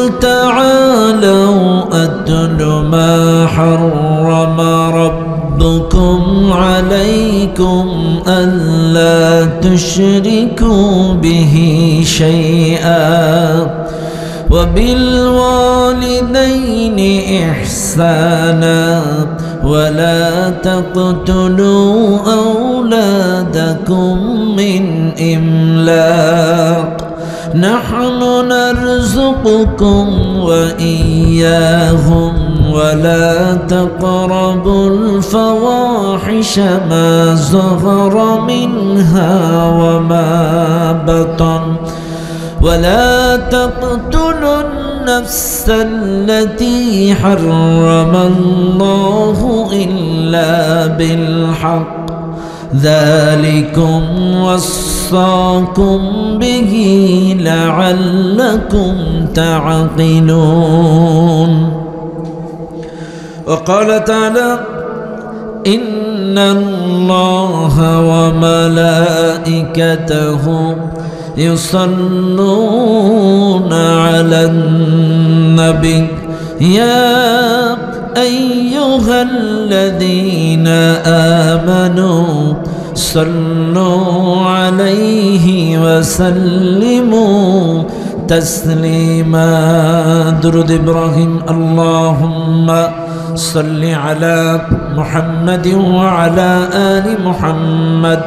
تعالوا أتل ما حرم ربكم عليكم ألا تشركوا به شيئا وبالوالدين إحسانا ولا تقتلوا أولادكم من إملاق نحن نرزقكم وإياهم ولا تقربوا الفواحش ما ظهر منها وما بطن ولا تقتلوا النفس التي حرم الله إلا بالحق ذلكم وصاكم به لعلكم تعقلون وقال تعالى إن الله وملائكته يصلون على النبي يا أيها الذين آمنوا صلوا عليه وسلموا تسليما درود إبراهيم اللهم صل على محمد وعلى آل محمد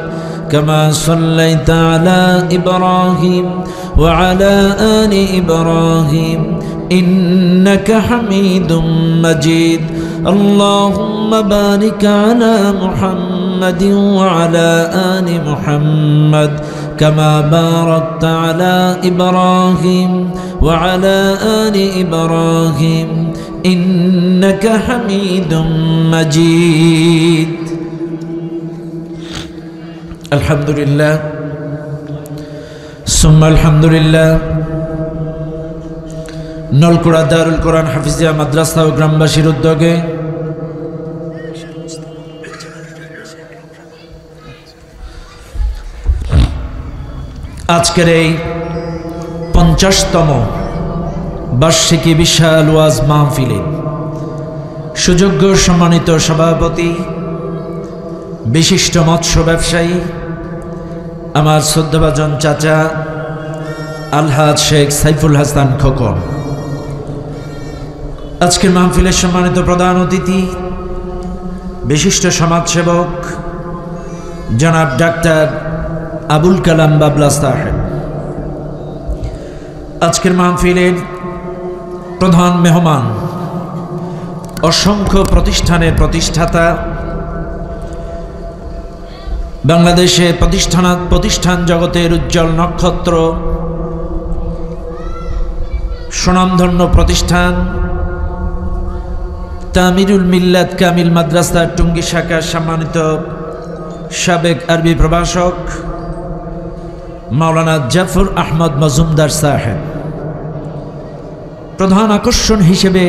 كما صليت على إبراهيم وعلى آل إبراهيم إنك حميد مجيد اللهم بارك على محمد وعلى آل محمد كما باركت على إبراهيم وعلى آل إبراهيم إنك حميد مجيد الحمد لله ثم الحمد لله নলকুড়া দারুল কোরআন হাফিজিয়া মাদ্রাসা ও গ্রামবাসীর উদ্যোগে আজকের এই 50তম বার্ষিকী বিশাল ওয়াজ মাহফিলে সুযোগ্য সম্মানিত সভাপতি বিশিষ্ট মৎস্য ব্যবসায়ী আমার শ্রদ্ধাভাজন চাচা আলহাজ শেখ সাইফুল হাসান খোকন, আজকের মাহফিলের সম্মানিত প্রধান অতিথি বিশিষ্ট সমাজসেবক জনাব ডাক্তার আবুল কালাম বাবলা সাহেব, আজকের মাহফিলের প্রধান মেহমান অসংখ্য প্রতিষ্ঠানের প্রতিষ্ঠাতা, বাংলাদেশে প্রতিষ্ঠান জগতের উজ্জ্বল নক্ষত্র, সুনামধন্য প্রতিষ্ঠান তামিরুল মিল্লাত কামিল মাদ্রাসা টুঙ্গী শাখার সম্মানিত সাবেক আরবি প্রভাষক মাওলানা জাফর আহমদ মজুমদার সাহেব, প্রধান আকর্ষণ হিসেবে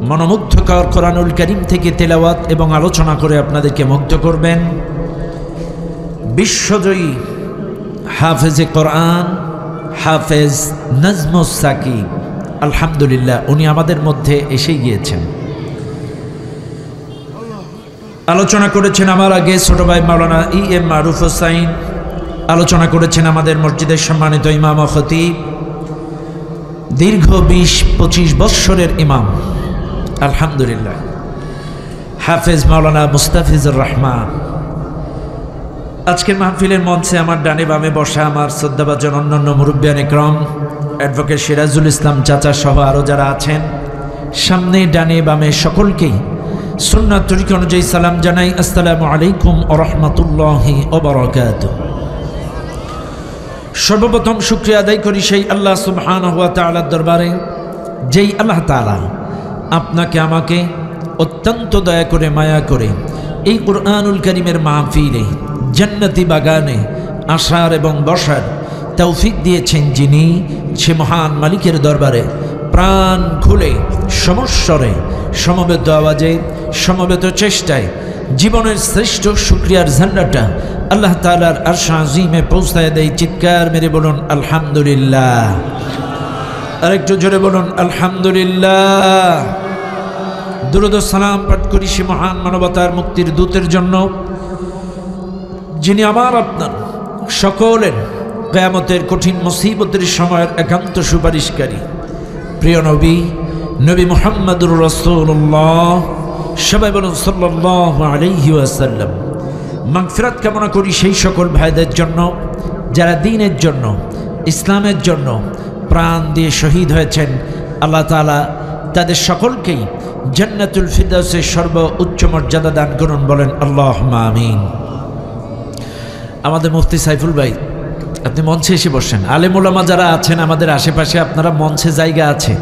মনোমুগ্ধকর কোরআনুল কারীম থেকে তেলাওয়াত এবং আলোচনা করে আপনাদেরকে মুগ্ধ করবেন বিশ্বজয়ী হাফেজে কোরআন হাফেজ নাজমুস সাকিব। আলহামদুলিল্লাহ, উনি আমাদের মধ্যে এসে গিয়েছেন। আলোচনা করেছেন আমার আগে ছোট ভাই মাওলানা EM মারুফ হোসাইন, আলোচনা করেছেন আমাদের মসজিদের সম্মানিত ইমাম ও খতিব, দীর্ঘ 20-25 বৎসরের ইমাম আলহামদুলিল্লাহ হাফেজ মাওলানা মুস্তাফিজুর রহমান। আজকের মাহফিলের মঞ্চে আমার ডানে বামে বসা আমার শ্রদ্ধাভাজন অন্যান্য মুরব্বিয়ান ইকরাম, অ্যাডভোকেট সিরাজুল ইসলাম চাচা সহ আরও যারা আছেন, সামনে ডানে বামে সকলকেই সুন্নাত তরিকা অনুযায়ী সালাম জানাই। আসসালামু আলাইকুম ওয়া রাহমাতুল্লাহি ওয়া বারাকাতুহু। সর্বপ্রথম শুকরিয়া আদায় করি সেই আল্লাহ সুবহানাহু ওয়া তাআলার দরবারে, যেই আল্লাহ তাআলা আপনাকে আমাকে অত্যন্ত দয়া করে মায়া করে এই কুরআনুল কারীমের মাহফিলে জান্নাতি বাগানে আসার এবং বসার তৌফিক দিয়েছেন, যিনি সে মহান মালিকের দরবারে প্রাণ খুলে সমস্বরে সমবেত আওয়াজে সমবেত চেষ্টায় জীবনের শ্রেষ্ঠ শুকরিয়ার ঝান্ডাটা আল্লাহ তাআলার আরশ আজিমে পৌঁছায় দেয়। চিৎকার মেরে বলুন আলহামদুলিল্লাহ। আরেকটু জোরে বলুন আলহামদুলিল্লাহ। দুরূদ ও সালাম পাঠ করি সে মহান মানবতার মুক্তির দূতের জন্য, যিনি আমার আপনার সকলের কিয়ামতের কঠিন মুসিবতের সময়ের একান্ত সুপারিশকারী প্রিয় নবী নবী মুহাম্মদুর রাসূলুল্লাহ। সবাই বলুন সাল্লাল্লাহু আলাইহি ওয়াসাল্লাম। মাগফিরাত কামনা করি সেই সকল ভাইদের জন্য যারা দ্বীনের জন্য, ইসলামের জন্য প্রাণ দিয়ে শহীদ হয়েছেন। আল্লাহ তাআলা তাদের সকলকেই জান্নাতুল ফিরদাউসের সর্বোচ্চ মর্যাদা দান করুন, বলেন আল্লাহুম্মা আমিন। আমাদের মুফতি সাইফুল ভাই, আপনি মঞ্চে এসে বসেন। আলেম ওলামা যারা আছেন আমাদের আশেপাশে, আপনারা মঞ্চে জায়গা আছে,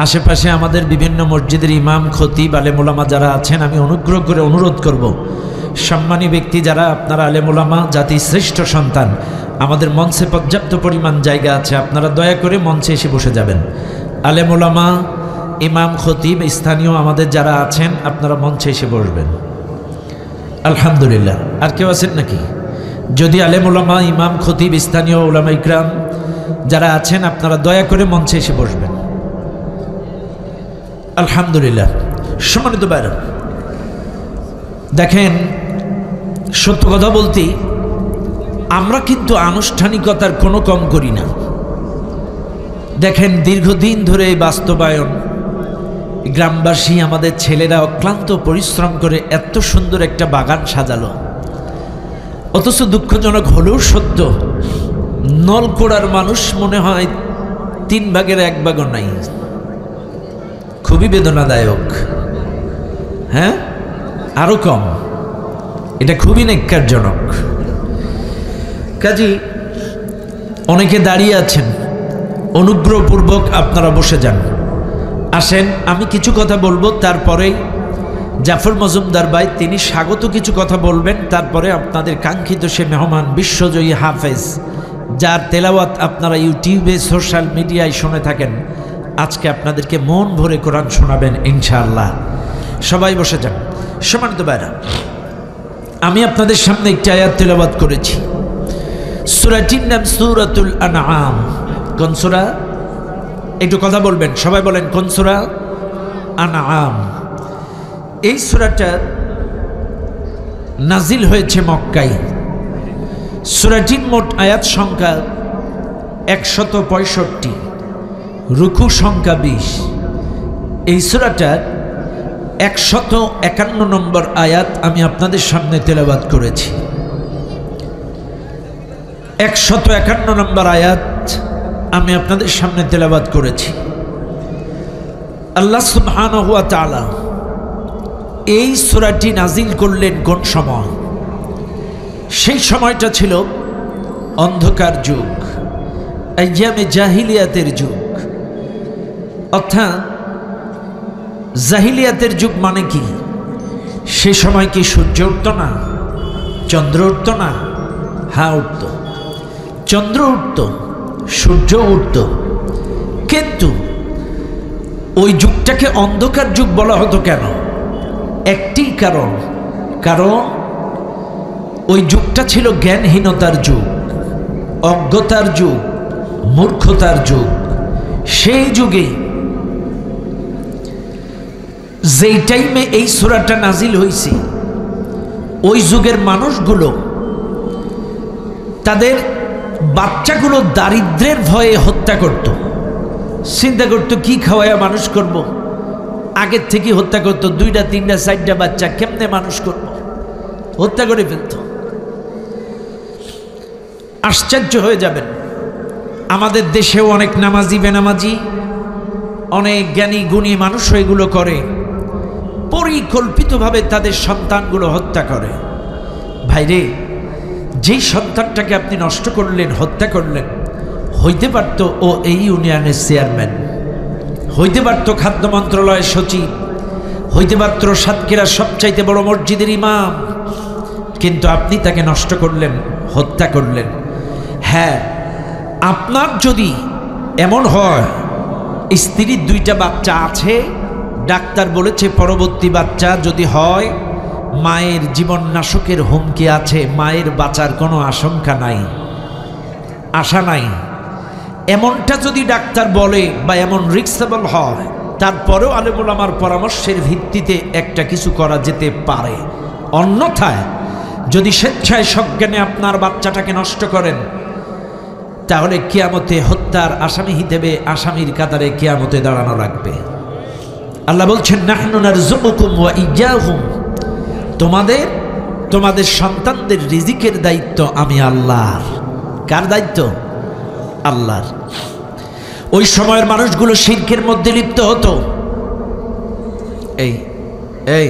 আশেপাশে আমাদের বিভিন্ন মসজিদের ইমাম, খতিব, আলেম ওলামা যারা আছেন, আমি অনুগ্রহ করে অনুরোধ করব, সম্মানী ব্যক্তি যারা আপনারা আলেম ওলামা, জাতির শ্রেষ্ঠ সন্তান, আমাদের মঞ্চে পর্যাপ্ত পরিমাণ জায়গা আছে, আপনারা দয়া করে মঞ্চে এসে বসে যাবেন। আলেম ওলামা, ইমাম, খতিব, স্থানীয় আমাদের যারা আছেন আপনারা মঞ্চে এসে বসবেন। আলহামদুলিল্লাহ। আর কেউ আছেন নাকি? যদি আলেম ওলামা, ইমাম, খতিব, স্থানীয় ওলামা ইকরাম যারা আছেন আপনারা দয়া করে মঞ্চে এসে বসবেন। আলহামদুলিল্লাহ। সম্মানিত ভাইরা, দেখেন সত্য কথা বলতে আমরা কিন্তু আনুষ্ঠানিকতার কোনো কম করি না। দেখেন দীর্ঘদিন ধরে এই বাস্তবায়ন, গ্রামবাসী আমাদের ছেলেরা অক্লান্ত পরিশ্রম করে এত সুন্দর একটা বাগান সাজালো, অথচ দুঃখজনক হলেও সত্য নলকোড়ার মানুষ মনে হয় 3 ভাগের 1 ভাগও নাই। খুবই বেদনাদায়ক। হ্যাঁ, আরো কম। এটা খুবই নেক্কারজনক। কাজী অনেকে দাঁড়িয়ে আছেন, অনুগ্রহপূর্বক আপনারা বসে যান। আসেন, আমি কিছু কথা বলবো, তারপরে জাফর মজুমদার ভাই তিনি স্বাগত কিছু কথা বলবেন, তারপরে আপনাদের কাঙ্ক্ষিত সে মেহমান বিশ্বজয়ী হাফেজ, যার তেলাওয়াত আপনারা ইউটিউবে, সোশ্যাল মিডিয়ায় শুনে থাকেন, আজকে আপনাদেরকে মন ভরে কোরআন শোনাবেন ইনশাআল্লাহ। সবাই বসে যান। সম্মানিত ভাইরা, আমি আপনাদের সামনে একটি আয়াত তেলাওয়াত করেছি। সূরাটির নাম সূরাতুল আনআম। কোন সূরা? একটু কথা বলবেন, সবাই বলেন কোন সূরা? আনআম। এই সূরাটা নাজিল হয়েছে মক্কায়। সূরাটির মোট আয়াত সংখ্যা 165, রুকু সংখ্যা 20। এই সূরাটার 151 নম্বর আয়াত আমি আপনাদের সামনে তেলাওয়াত করেছি। 151 নম্বর আয়াত আমি আপনাদের সামনে তেলাওয়াত করেছি। আল্লাহ সুবহানাহু ওয়া তাআলা এই সূরাটি নাজিল করলেন কোন সময়? সেই সময়টা ছিল অন্ধকার যুগ, আইয়ামে জাহিলিয়াতের যুগ। অর্থাৎ জাহিলিয়াতের যুগ মানে কি? সে সময় কি সূর্য উঠত না, চন্দ্র উঠত না? হ্যাঁ উঠত, চন্দ্র উঠত, সূর্য উঠত, কিন্তু ওই যুগটাকে অন্ধকার যুগ বলা হতো কেন? একটি কারণ, কারণ ওই যুগটা ছিল জ্ঞানহীনতার যুগ, অজ্ঞতার যুগ, মূর্খতার যুগ। সেই যুগে যেই টাইমে এই সূরাটা নাজিল হয়েছে, ওই যুগের মানুষগুলো তাদের বাচ্চাগুলো দারিদ্র্যের ভয়ে হত্যা করত। চিন্তা করত কি খাওয়াইয়া মানুষ করব, আগের থেকে হত্যা করত। 2টা 3টা 4টা বাচ্চা কেমনে মানুষ করব, হত্যা করে ফেলত। আশ্চর্য হয়ে যাবেন, আমাদের দেশেও অনেক নামাজি বেনামাজি, অনেক জ্ঞানী গুণী মানুষ এগুলো করে, পরিকল্পিতভাবে তাদের সন্তানগুলো হত্যা করে। ভাইরে, যেই সন্তানটাকে আপনি নষ্ট করলেন, হত্যা করলেন, হইতে পারত ও এই ইউনিয়নের চেয়ারম্যান, হইতে পারত খাদ্য মন্ত্রণালয়ের সচিব, হইতে পারত সাতক্ষীরার সবচাইতে বড় মসজিদের ইমাম, কিন্তু আপনি তাকে নষ্ট করলেন, হত্যা করলেন। হ্যাঁ, আপনার যদি এমন হয় স্ত্রীর 2টা বাচ্চা আছে, ডাক্তার বলেছে পরবর্তী বাচ্চা যদি হয় মায়ের জীবন নাশকের হুমকি আছে, মায়ের বাঁচার কোনো আশঙ্কা নাই, আশা নাই। এমনটা যদি ডাক্তার বলে বা এমন রিস্কেবল হয়, তারপরেও আলেম ওলামার পরামর্শের ভিত্তিতে একটা কিছু করা যেতে পারে। অন্যথায় যদি স্বেচ্ছায় সজ্ঞানে আপনার বাচ্চাটাকে নষ্ট করেন, তাহলে কিয়ামতে হত্যার আসামি হিসেবে আসামির কাতারে কিয়ামতে দাঁড়ানো লাগবে। আল্লাহ বলছেন, নাহনু নারযুকুকুম ওয়া ইয়্যাহুম, তোমাদের সন্তানদের রিজিকের দায়িত্ব আমি আল্লাহর। কার দায়িত্ব? আল্লাহর। ওই সময়ের মানুষগুলো শিরকের মধ্যে লিপ্ত হতো। এই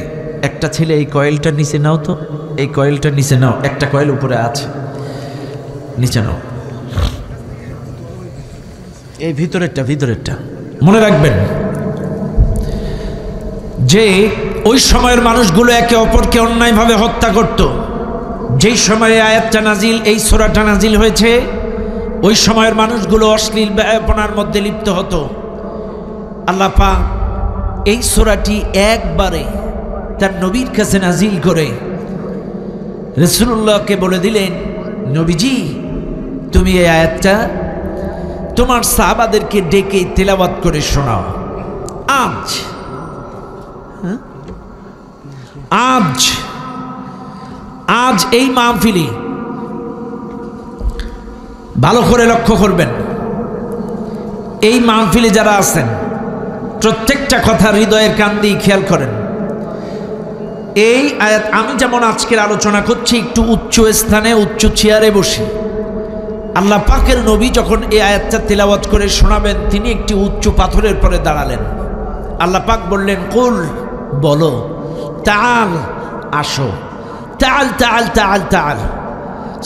একটা ছেলে এই কয়েলটা নিচে নাও তো, এই কয়েলটা নিচে নাও, একটা কয়েল উপরে আছে, নিচে নাও। এই ভিতরেরটা মনে রাখবেন যে ওই সময়ের মানুষগুলো একে অপরকে অন্যায়ভাবে হত্যা করত। যেই সময়ে আয়াতটা নাজিল, এই সূরাটা নাজিল হয়েছে, ওই সময়ের মানুষগুলো অশ্লীল ব্যাপনার মধ্যে লিপ্ত হতো। আল্লাহ পাক এই সূরাটি একবারে তার নবীর কাছে নাজিল করে রাসূলুল্লাহকে বলে দিলেন, নবীজি তুমি এই আয়াতটা তোমার সাহাবাদেরকে ডেকে তেলাওয়াত করে শোনাও। আজ এই মাহফিলে ভালো করে লক্ষ্য করবেন, এই মাহফিলে যারা আছেন প্রত্যেকটা কথা হৃদয়ের কান দিয়ে খেয়াল করেন। এই আয়াত আমি যেমন আজকের আলোচনা করছি একটু উচ্চ স্থানে, উচ্চ চেয়ারে বসে, আল্লাহ পাকের নবী যখন এই আয়াতটা তেলাওয়াত করে শোনাবেন, তিনি একটি উচ্চ পাথরের পরে দাঁড়ালেন। আল্লাহ পাক বললেন, কুল বলো, তাআল আসো, তাআল তাআল তাআল তাআল।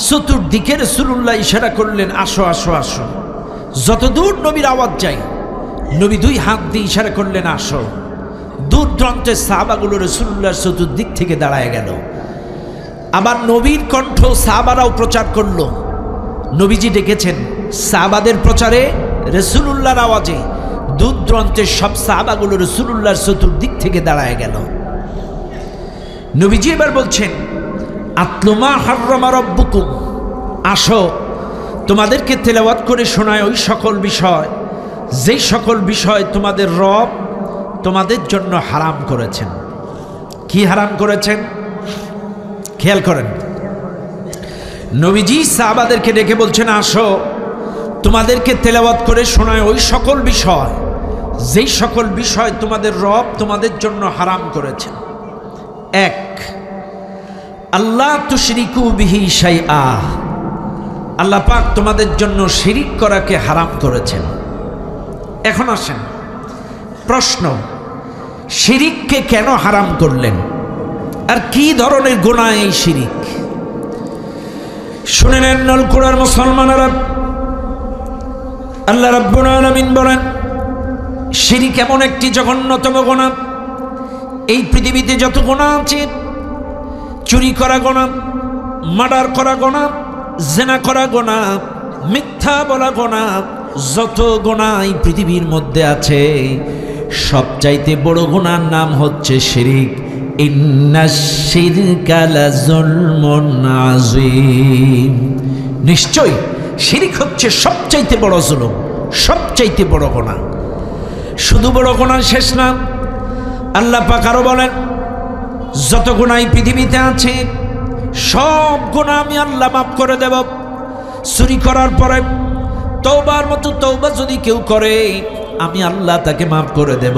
চতুর্দিকে রাসূলুল্লাহ ইশারা করলেন, আসো আসো আসো। যতদূর নবীর আওয়াজ যায়, নবী দুই হাত দিয়ে ইশারা করলেন, আসো। দূর দূরান্তের সাহাবাগুলো রাসূলুল্লাহর চতুর্দিক থেকে দাঁড়ায় গেল। আবার নবীর কণ্ঠ সাহাবারাও প্রচার করলো। নবীজি ডেকেছেন, সাহাবাদের প্রচারে রাসূলুল্লাহর আওয়াজে দূর দূরান্তের সব সাহাবাগুলো রাসূলুল্লাহর চতুর্দিক থেকে দাঁড়ায় গেল। নবীজি এবার বলছেন, আতলু মা হাররামা রাব্বুকুম, আসো তোমাদেরকে তেলাওয়াত করে শোনায় ওই সকল বিষয়, যেই সকল বিষয় তোমাদের রব তোমাদের জন্য হারাম করেছেন। কি হারাম করেছেন খেয়াল করেন। নবীজি সাহাবাদেরকে ডেকে বলছেন, আসো তোমাদেরকে তেলাওয়াত করে শোনায় ওই সকল বিষয়, যেই সকল বিষয় তোমাদের রব তোমাদের জন্য হারাম করেছেন। এক, আল্লাহ তুশরিকু বিহি শাইআ, আল্লাহ পাক তোমাদের জন্য শিরিক করাকে হারাম করেছেন। এখন আসেন প্রশ্ন, শিরিককে কেন হারাম করলেন, আর কি ধরনের গুনাহ এই শিরিক? শুনে নেন নলকুড়ার মুসলমানেরা, আল্লাহ রাব্বুল আলামিন বলেন, শিরিক এমন একটি জঘন্যতম গুনাহ, এই পৃথিবীতে যত গুনাহ আছে, চুরি করা গুনাহ, মার্ডার করা গুনাহ, জিনা করা গুনাহ, মিথ্যা বলা গুনাহ, যত গুনাহ এই পৃথিবীর মধ্যে আছে, সবচাইতে বড় গুনার নাম হচ্ছে শিরিক। ইন্নাশ শিরকা লাযুলমুন আযীম, নিশ্চয় শিরিক হচ্ছে সবচাইতে বড় জুলুম, সবচাইতে বড় গুনাহ। শুধু বড় গুনাহ শেষ না, আল্লাহ পাক আরো বলেন, যত গুনাহ এই পৃথিবীতে আছে সব গুনাহ আমি আল্লাহ মাফ করে দেব। চুরি করার পরে তওবার মতো তওবা যদি কেউ করে, আমি আল্লাহ তাকে মাফ করে দেব।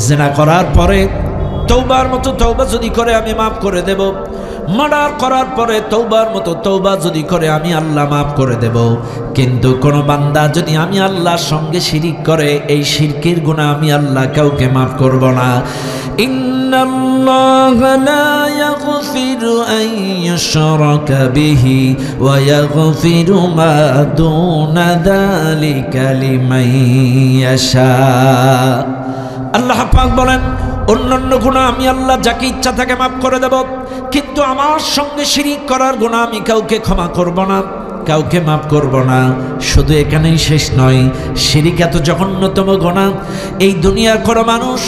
জিনা করার পরে তওবার মতো তওবা যদি করে, আমি মাফ করে দেব। মার্ডার করার পরে তওবার মতো তওবা যদি করে, আমি আল্লাহ মাফ করে দেব। কিন্তু কোন বান্দা যদি আমি আল্লাহর সঙ্গে শিরিক করে, এই শিরকের গুনাহ আমি আল্লাহ কাউকে মাফ করব না। ইন্নাল্লাহা লা ইয়াগফিরু আন ইউশরাকা বিহি ওয়া ইয়াগফিরু মা দুনা যালিকা লিমান ইয়াশা। আল্লাহ পাক বলেন, অন্যান্য গুনাহ আমি আল্লাহ যাকে ইচ্ছা তাকে মাফ করে দেব, কিন্তু আমার সঙ্গে শিরিক করার গুনাহ আমি কাউকে ক্ষমা করব না, কাউকে মাফ করব না। শুধু এখানেই শেষ নয়, শিরিক এত জঘন্যতম গুনাহ, এই দুনিয়ার কোনো মানুষ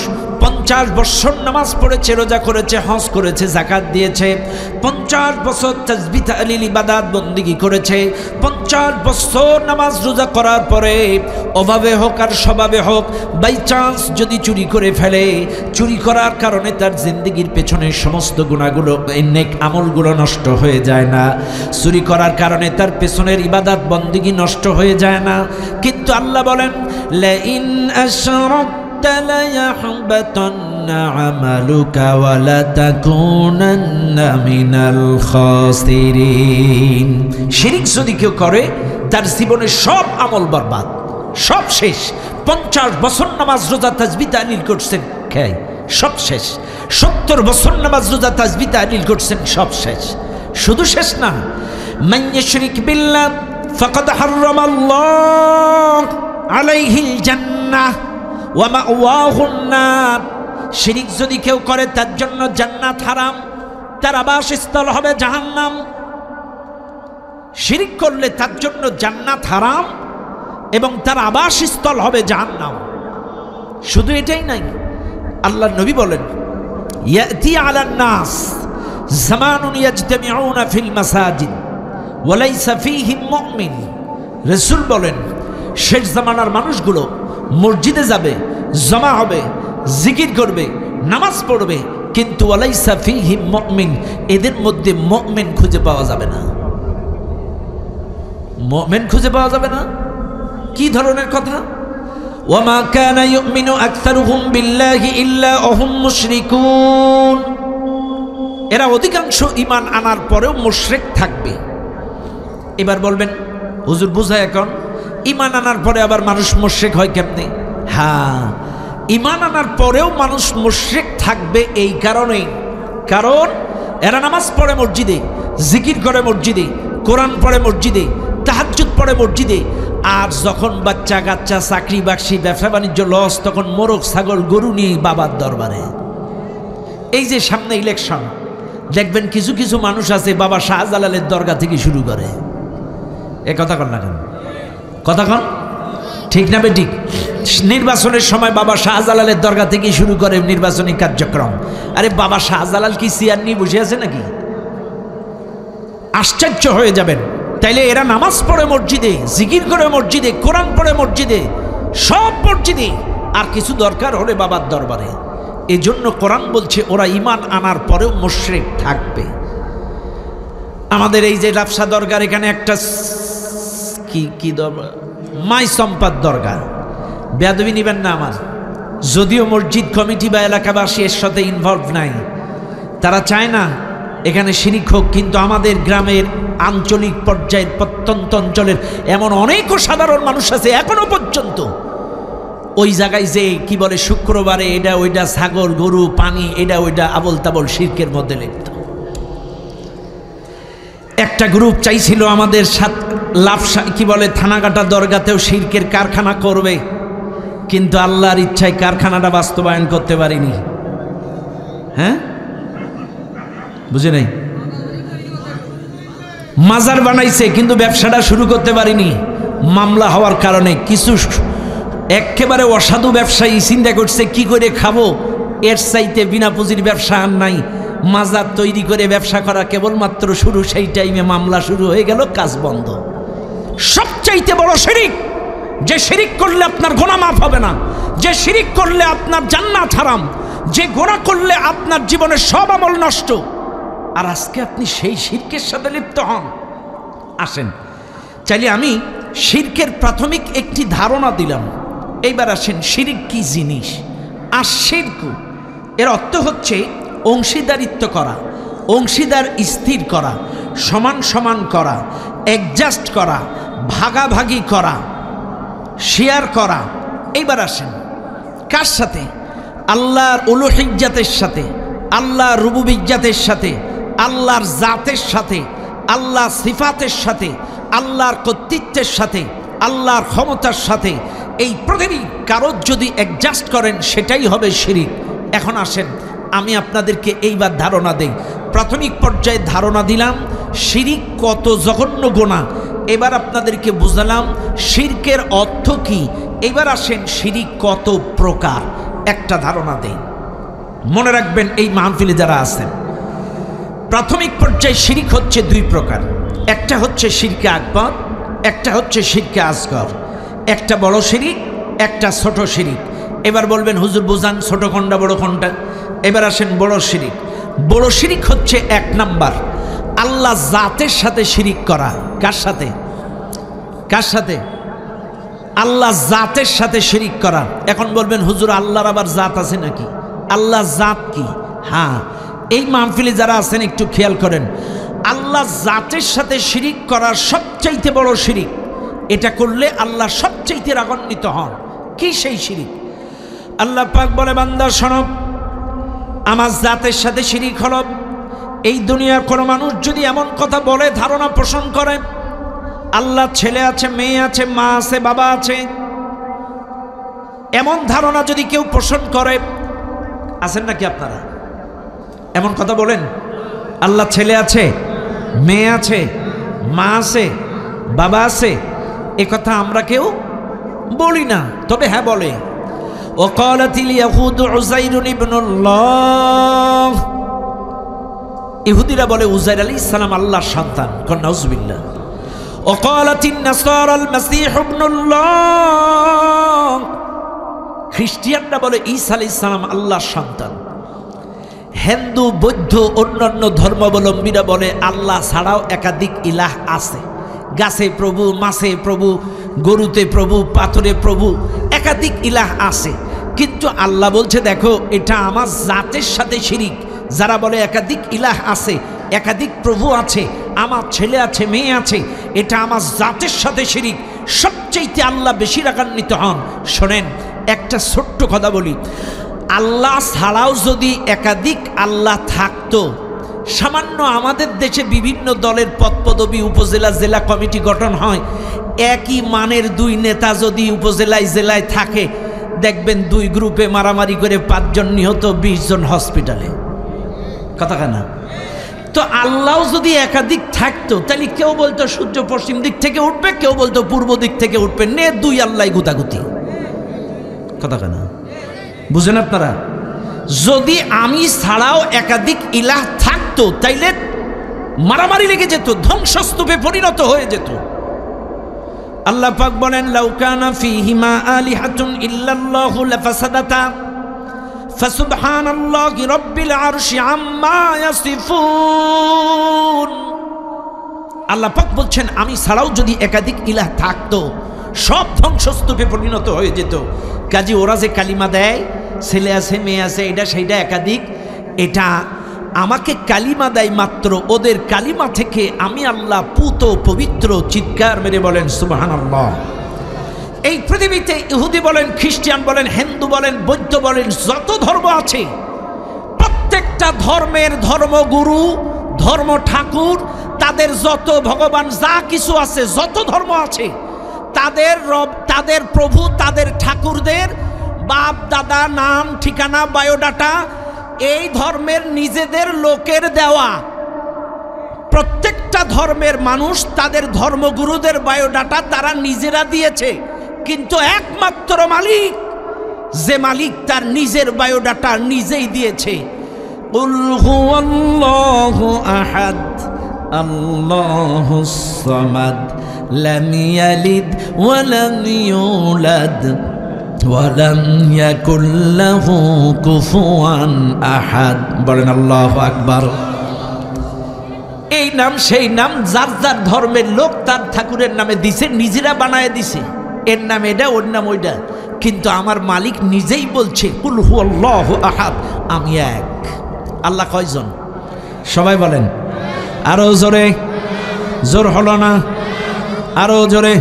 50 বছর নামাজ পড়েছে, রোজা করেছে, হজ করেছে, যাকাত দিয়েছে, 50 বছর তাসবিহ তাহলিল ইবাদত বন্দেগী করেছে, 50 বছর নামাজ রোজা করার পরে অভাবে হোক আর স্বভাবে হোক বাই চান্স যদি চুরি করে ফেলে, চুরি করার কারণে তার জিন্দেগির পেছনে সমস্ত গুনাহগুলো, নেক আমলগুলো নষ্ট হয়ে যায় না, চুরি করার কারণে তার পেছনের ইবাদত বন্দেগী নষ্ট হয়ে যায় না। কিন্তু আল্লাহ বলেন লা ইন আশরাকতা লা ইয়াহবাতান্না আমালুকা ওয়া লা তাকুনান্না মিনাল খাসিরিন। শিরক যদি কেউ করে তার জীবনের সব আমল বরবাদ, সব শেষ। 50 বছর নামাজ রোজা তাসবিহ তাহলিল করছেন, সব শেষ। 70 বছর নামাজ রোজা তাসবিহ তাহলিল করছেন, সব শেষ। শুধু শেষ না, মান ইউশরিক বিল্লাহ ফাকাদ হারামাল্লাহু আলাইহিল জান্নাহ ওয়া মাওয়াহুন নার। শিরক যদি কেউ করে তার জন্য জান্নাত হারাম, তার আবাসস্থল হবে জাহান্নাম। শিরক করলে তার জন্য জান্নাত হারাম এবং তার আবাসস্থল হবে জাহান্নাম। শুধু এটাই নাই, আল্লাহর নবী বলেন ইয়াতি আলান নাস জামানুন ইয়াজতামিউনা ফিল মাসাজিদ ওয়া লাইসা ফীহিম মুমিন। রাসূল বলেন শেষ জামানার মানুষগুলো মসজিদে যাবে, জমা হবে, জিকির করবে, নামাজ পড়বে, কিন্তু ওয়া লাইসা ফীহিম মুমিন, এদের মধ্যে মুমিন খুঁজে পাওয়া যাবে না। মুমিন খুঁজে পাওয়া যাবে না? কি ধরনের কথা? ওয়ামা কানা ইউমিনু আকসারুহুম বিল্লাহি ইল্লা ওয়াহুম মুশরিকুন। এরা অধিকাংশ ঈমান আনার পরেও মুশরিক থাকবে। এবার বলবেন হুজুর বুঝায় এখন ঈমান আনার পরে আবার মানুষ মুশরিক হয় কেমনে? হ্যাঁ, ঈমান আনার পরেও মানুষ মুশরিক থাকবে এই কারণেই, কারণ এরা নামাজ পড়ে মসজিদে, জিকির করে মসজিদে, কোরআন পড়ে মসজিদে, তাহাজ্জুদ পড়ে মসজিদে, আর যখন বাচ্চা কাচ্চা, চাকরি বাকরি, ব্যবসা বাণিজ্য লস, তখন মোরগ ছাগল গরু নিয়ে বাবার দরবারে। এই যে সামনে ইলেকশন, দেখবেন কিছু কিছু মানুষ আছে বাবা শাহজালালের দরগা থেকে শুরু করে। এ কথা কন না কেন? কথা কন ঠিক না বেঠিক? নির্বাচনের সময় বাবা শাহজালালের দরগা থেকে শুরু করে নির্বাচনী কার্যক্রম। আরে বাবা শাহজালাল কি চেয়ার নিয়ে বসে আছে নাকি? আশ্চর্য হয়ে যাবেন। তাইলে এরা নামাজ পড়ে মসজিদে, জিকির করে মসজিদে, কোরআন পড়ে মসজিদে, সব মসজিদে, আর কিছু দরকার হলে বাবার দরবারে। এই জন্য কোরআন বলছে ওরা ঈমান আনার পরেও মুশরিক থাকবে। আমাদের এই যে রাফসা দরগার এখানে একটা কি দরবার, মাই সম্পাদ দরগা, বেয়াদবি নিবেন না আমার, যদিও মসজিদ কমিটি বা এলাকাবাসী এর সাথে ইনভলভ নাই, তারা চায় না এখানে শিরিক হোক, কিন্তু আমাদের গ্রামের আঞ্চলিক পর্যায়ের প্রত্যন্ত অঞ্চলের এমন অনেকও সাধারণ মানুষ আছে এখনো পর্যন্ত ওই জায়গায় যে কি বলে শুক্রবারে এটা ওইটা, ছাগল গরু পানি এটা ওইটা আবল তাবল শিরকের মধ্যে লিপ্ত। একটা গ্রুপ চাইছিল আমাদের লাফসা কি বলে থানাঘাটা দরগাতেও শিরকের কারখানা করবে, কিন্তু আল্লাহর ইচ্ছায় কারখানাটা বাস্তবায়ন করতে পারিনি। হ্যাঁ, বুঝে নাই? মাজার বানাইছে কিন্তু ব্যবসাটা শুরু করতে পারিনি, মামলা হওয়ার কারণে। কিছু একেবারে অসাধু ব্যবসায়ী চিন্তা করছে কি করে খাবো, এর চাইতে বিনা পুঁজির ব্যবসা আর নাই, মাজার তৈরি করে ব্যবসা করা কেবলমাত্র শুরু। সেই টাইমে মামলা শুরু হয়ে গেল, কাজ বন্ধ। সবচাইতে বড় শিরিক, যে শিরিক করলে আপনার গুনাহ মাফ হবে না, যে শিরিক করলে আপনার জান্নাত হারাম, যে গুনাহ করলে আপনার জীবনের সব আমল নষ্ট, আর আজকে আপনি সেই শিরকের সাথে লিপ্ত হন। আসেন, চাইলে আমি শিরকের প্রাথমিক একটি ধারণা দিলাম। এইবার আসেন শিরিক কি জিনিস। আর শিরকু এর অর্থ হচ্ছে অংশীদারিত্ব করা, অংশীদার স্থির করা, সমান সমান করা, অ্যাডজাস্ট করা, ভাগাভাগি করা, শেয়ার করা। এইবার আসেন কার সাথে? আল্লাহর উলুহিয়্যাতের সাথে, আল্লাহর রুবুবিয়্যাতের সাথে, আল্লাহর জাতের সাথে, আল্লাহর সিফাতের সাথে, আল্লাহর কর্তৃত্বের সাথে, আল্লাহর ক্ষমতার সাথে। এই প্রতিটি কারোর যদি অ্যাডজাস্ট করেন সেটাই হবে শিরিক। এখন আসেন আমি আপনাদেরকে এইবার ধারণা দেই। প্রাথমিক পর্যায়ে ধারণা দিলাম শিরিক কত জঘন্য গুনাহ, এবার আপনাদেরকে বুঝালাম শিরকের অর্থ কি। এবার আসেন শিরিক কত প্রকার, একটা ধারণা দেই। মনে রাখবেন এই মাহফিলে যারা আছেন, প্রাথমিক পর্যায়ে শিরক হচ্ছে দুই প্রকার। একটা হচ্ছে শিরকে আকবার, একটা হচ্ছে শিরকে আসগর। একটা বড় শিরিক, একটা ছোট শিরিক। এবার বলবেন হুজুর বুঝান ছোট কোনটা বড় কোনটা। এবার আসেন বড় শিরিক। বড় শিরিক হচ্ছে এক নাম্বার আল্লাহ জাতের সাথে শিরিক করা। কার সাথে? কার সাথে? আল্লাহ জাতের সাথে শিরিক করা। এখন বলবেন হুজুর আল্লাহর আবার জাত আছে নাকি? আল্লাহ জাত কি? হ্যাঁ, এই মাহফিলে যারা আছেন একটু খেয়াল করেন, আল্লাহ জাতের সাথে শিরিক করা সবচাইতে বড় শিরিক। এটা করলে আল্লাহ সবচাইতে রাগান্বিত হন। কি সেই শিরিক? আল্লাহ পাক বলে বান্দা শোনো, আমার জাতের সাথে শিরিক হলো এই দুনিয়ার কোনো মানুষ যদি এমন কথা বলে, ধারণা পোষণ করে আল্লাহ ছেলে আছে, মেয়ে আছে, মা আছে, বাবা আছে, এমন ধারণা যদি কেউ পোষণ করে, আছেন নাকি আপনারা? এমন কথা বলেন আল্লাহ ছেলে আছে, মেয়ে আছে, মা আছে, বাবা আছে, এ কথা আমরা কেউ বলি না। তবে হ্যাঁ বলে ওয়াকালাতিল ইয়াহুদু উযাইরুন ইবনুল্লাহ, ইহুদিরা বলে উযাইর আলাইহিস সালাম আল্লাহর সন্তান। কোন নাউজুবিল্লাহ। ওয়াকালাতিন নাসারাল মাসীহ ইবনুল্লাহ, খ্রিস্টিয়ানরা বলে ঈসা আলাইহিস সালাম আল্লাহর সন্তান। হিন্দু, বৌদ্ধ, অন্যান্য ধর্মাবলম্বীরা বলে আল্লাহ ছাড়াও একাধিক ইলাহ আছে। গাছে প্রভু, মাছে প্রভু, গরুতে প্রভু, পাথরে প্রভু, একাধিক ইলাহ আছে। কিন্তু আল্লাহ বলছে দেখো এটা আমার জাতের সাথে শিরিক। যারা বলে একাধিক ইলাহ আছে, একাধিক প্রভু আছে, আমার ছেলে আছে, মেয়ে আছে, এটা আমার জাতের সাথে শিরিক। সবচেয়ে আল্লাহ বেশি রাগান্বিত হন। শোনেন একটা ছোট্ট কথা বলি, আল্লাহ ছাড়াও যদি একাধিক আল্লাহ থাকতো, সামান্য আমাদের দেশে বিভিন্ন দলের পদপদবী, উপজেলা, জেলা কমিটি গঠন হয়, একই মানের দুই নেতা যদি উপজেলায় জেলায় থাকে, দেখবেন দুই গ্রুপে মারামারি করে 5 জন নিহত, 20 জন হসপিটালে। কথা কেনা? তো আল্লাহ যদি একাধিক থাকতো তাহলে কেউ বলতো সূর্য পশ্চিম দিক থেকে উঠবে, কেউ বলতো পূর্ব দিক থেকে উঠবে, নে দুই আল্লাহ গুতাগুতি। কথা কেনা? বুঝেন আপনারা? যদি আমি ছাড়াও একাধিক ইলাহ থাকতো তাইলে মারামারি লেগে যেত, ধ্বংসস্তূপে পরিণত হয়ে যেত। আল্লাহ পাক বলেন লাউ কানা ফীহিমা আলিহাতুন ইল্লাল্লাহু লাফাসাদাতা ফাসুবহানাল্লাহি রাব্বিল আরশি আম্মা ইয়াসিফুন। আল্লাহ পাক বলছেন আমি ছাড়াও যদি একাধিক ইলাহ থাকতো সব ধ্বংসস্তূপে পরিণত হয়ে যেত। কাজী ওরা যে কালিমা দেয়, ছেলে আছে, মেয়ে আছে, এটা সেইটা একাধিক, এটা আমাকে কালিমা দেয় মাত্র, ওদের কালিমা থেকে আমি আল্লাহ পুত পবিত্র। চিৎকার মেরে বলেন সুবহানাল্লাহ। এই পৃথিবীতে ইহুদি বলেন, খ্রিস্টান বলেন, হিন্দু বলেন, বৌদ্ধ বলেন, যত ধর্ম আছে প্রত্যেকটা ধর্মের ধর্মগুরু, ধর্ম ঠাকুর, তাদের যত ভগবান যা কিছু আছে, যত ধর্ম আছে, তাদের রব, তাদের প্রভু, তাদের ঠাকুরদের বাপ দাদা নাম ঠিকানা বায়োডাটা এই ধর্মের নিজেদের লোকের দেওয়া। প্রত্যেকটা ধর্মের মানুষ তাদের ধর্মগুরুদের বায়োডাটা তারা নিজেরা দিয়েছে, কিন্তু একমাত্র মালিক, যে মালিক তার নিজের বায়োডাটা নিজেই দিয়েছে। কুল হুয়াল্লাহু আহাদ আল্লাহুস সামাদ লাম ইয়ালিদ ওয়া লাম ইউলাদ ওয়ালাম ইয়াকুল লাহু কুফুয়ান আহাদ। বলেন আল্লাহু আকবার। এই নাম সেই নাম যার যার ধর্মের লোক তার ঠাকুরের নামে দিছে, নিজেরা বানায় দিছে, এর নাম এটা, ওর নাম ওইটা। কিন্তু আমার মালিক নিজেই বলছে কুল হুয়াল্লাহু আহাদ, আমি এক। আল্লাহ কয়জন? সবাই বলেন আরো জোরে। জোর হলো না, আরো জোরে।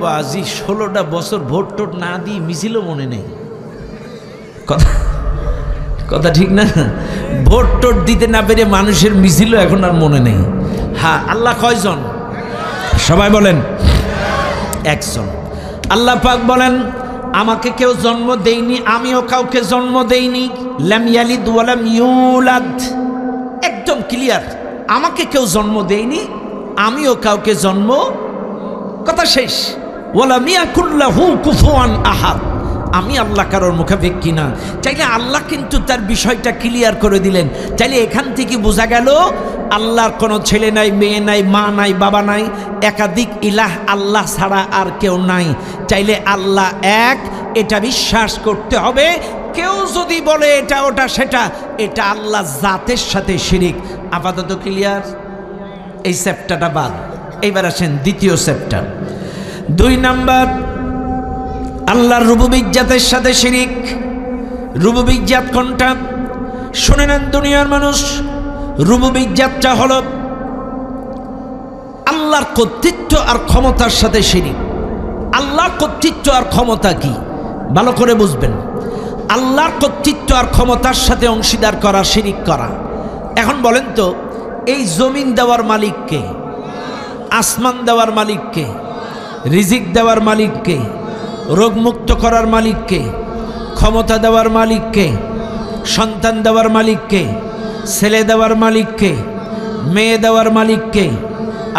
বাজি 16টা বছর ভোট টোট না দিয়ে মিছিলও মনে নেই। কথা ঠিক না? ভোট টোট দিতে না পেরে মানুষের মিছিলও এখন আর মনে নেই। হ্যাঁ, আল্লাহ কয়জন? সবাই বলেন একজন। আল্লাহ পাক বলেন আমাকে কেউ জন্ম দেয়নি, আমিও কাউকে জন্ম দেইনি। লাম ইয়ালিদ ওয়া লাম ইউলাদ, একদম ক্লিয়ার। আমাকে কেউ জন্ম দেয়নি, আমিও কাউকে জন্ম, কথা শেষ। ওয়ালাম ইয়াকুল লাহু কুফুয়ান আহাদ, আমি আল্লাহ কারোর মুখাপেক্ষী না। চাইলে আল্লাহ কিন্তু তার বিষয়টা ক্লিয়ার করে দিলেন। চাইলে এখান থেকে বোঝা গেল আল্লাহর কোনো ছেলে নাই, মেয়ে নাই, মা নাই, বাবা নাই, একাধিক ইলাহ আল্লাহ ছাড়া আর কেউ নাই। চাইলে আল্লাহ এক, এটা বিশ্বাস করতে হবে। কেউ যদি বলে এটা ওটা সেটা, এটা আল্লাহ জাতের সাথে শিরিক। আপাতত ক্লিয়ার? এই চ্যাপ্টারটা বাদ। এইবার আসেন দ্বিতীয় চ্যাপ্টার। 2 নাম্বার, আল্লাহর রুবুবিয়্যাতের সাথে শিরিক। রুবুবিয়্যাত কোনটা? শুনে নেন দুনিয়ার মানুষ, রুবুবিয়্যাতটা হলো আল্লাহর কর্তৃত্ব আর ক্ষমতার সাথে শিরিক। আল্লাহর কর্তৃত্ব আর ক্ষমতা কি ভালো করে বুঝবেন। আল্লাহর কর্তৃত্ব আর ক্ষমতার সাথে অংশীদার করা শিরিক করা। এখন বলেন তো, এই জমিন দেওয়ার মালিক কে? আসমান দেওয়ার মালিক কে? রিজিক দেওয়ার মালিক কে? রোগমুক্ত করার মালিক কে? ক্ষমতা দেওয়ার মালিক কে? সন্তান দেওয়ার মালিক কে? ছেলে দেওয়ার মালিক কে? মেয়ে দেওয়ার মালিক কে?